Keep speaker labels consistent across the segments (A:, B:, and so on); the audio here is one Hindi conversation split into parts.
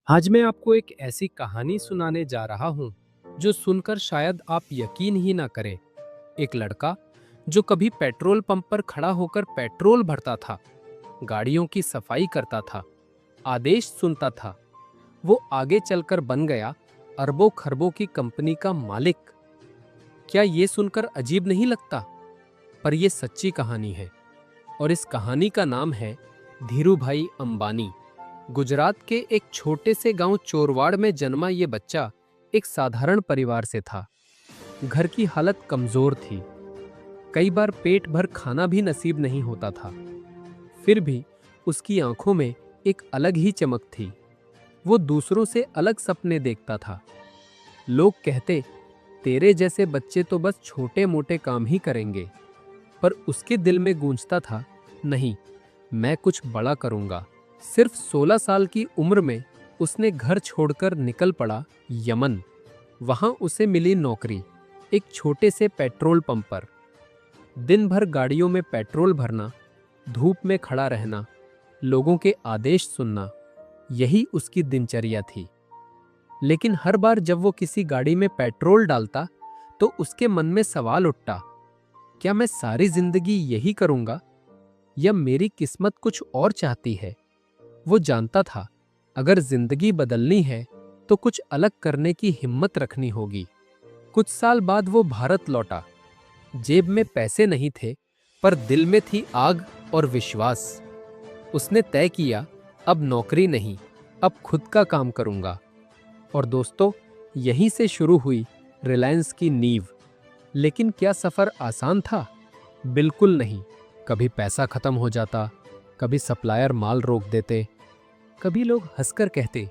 A: आज मैं आपको एक ऐसी कहानी सुनाने जा रहा हूं जो सुनकर शायद आप यकीन ही ना करें। एक लड़का जो कभी पेट्रोल पंप पर खड़ा होकर पेट्रोल भरता था, गाड़ियों की सफाई करता था, आदेश सुनता था, वो आगे चलकर बन गया अरबों खरबों की कंपनी का मालिक। क्या ये सुनकर अजीब नहीं लगता? पर यह सच्ची कहानी है और इस कहानी का नाम है धीरूभाई अंबानी। गुजरात के एक छोटे से गांव चोरवाड़ में जन्मा ये बच्चा एक साधारण परिवार से था। घर की हालत कमजोर थी, कई बार पेट भर खाना भी नसीब नहीं होता था। फिर भी उसकी आंखों में एक अलग ही चमक थी। वो दूसरों से अलग सपने देखता था। लोग कहते, तेरे जैसे बच्चे तो बस छोटे मोटे काम ही करेंगे, पर उसके दिल में गूंजता था, नहीं, मैं कुछ बड़ा करूंगा। सिर्फ 16 साल की उम्र में उसने घर छोड़कर निकल पड़ा यमन। वहां उसे मिली नौकरी एक छोटे से पेट्रोल पंप पर। दिन भर गाड़ियों में पेट्रोल भरना, धूप में खड़ा रहना, लोगों के आदेश सुनना, यही उसकी दिनचर्या थी। लेकिन हर बार जब वो किसी गाड़ी में पेट्रोल डालता तो उसके मन में सवाल उठता, क्या मैं सारी जिंदगी यही करूंगा या मेरी किस्मत कुछ और चाहती है? वो जानता था, अगर जिंदगी बदलनी है तो कुछ अलग करने की हिम्मत रखनी होगी। कुछ साल बाद वो भारत लौटा। जेब में पैसे नहीं थे, पर दिल में थी आग और विश्वास। उसने तय किया, अब नौकरी नहीं, अब खुद का काम करूंगा। और दोस्तों, यहीं से शुरू हुई रिलायंस की नींव। लेकिन क्या सफर आसान था? बिल्कुल नहीं। कभी पैसा खत्म हो जाता, कभी सप्लायर माल रोक देते, कभी लोग हंसकर कहते,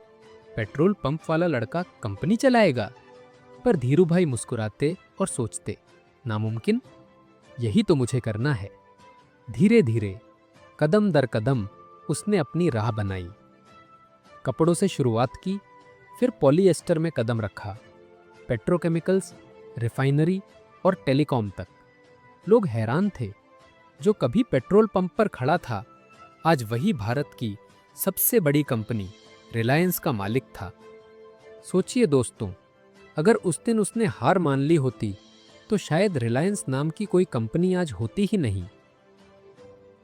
A: पेट्रोल पंप वाला लड़का कंपनी चलाएगा। पर धीरूभाई मुस्कुराते और सोचते, नामुमकिन, यही तो मुझे करना है। धीरे धीरे, कदम दर कदम उसने अपनी राह बनाई। कपड़ों से शुरुआत की, फिर पॉलिएस्टर में कदम रखा, पेट्रोकेमिकल्स, रिफाइनरी और टेलीकॉम तक। लोग हैरान थे, जो कभी पेट्रोल पंप पर खड़ा था, आज वही भारत की सबसे बड़ी कंपनी रिलायंस का मालिक था। सोचिए दोस्तों, अगर उस दिन उसने हार मान ली होती तो शायद रिलायंस नाम की कोई कंपनी आज होती ही नहीं।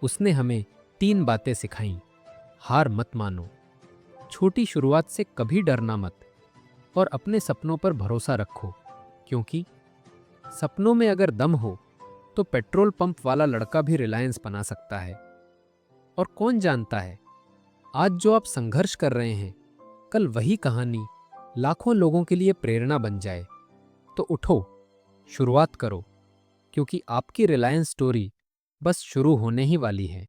A: उसने हमें 3 बातें सिखाईं। हार मत मानो, छोटी शुरुआत से कभी डरना मत, और अपने सपनों पर भरोसा रखो, क्योंकि सपनों में अगर दम हो तो पेट्रोल पंप वाला लड़का भी रिलायंस बना सकता है। और कौन जानता है, आज जो आप संघर्ष कर रहे हैं, कल वही कहानी लाखों लोगों के लिए प्रेरणा बन जाए। तो उठो, शुरुआत करो, क्योंकि आपकी रिलायंस स्टोरी बस शुरू होने ही वाली है।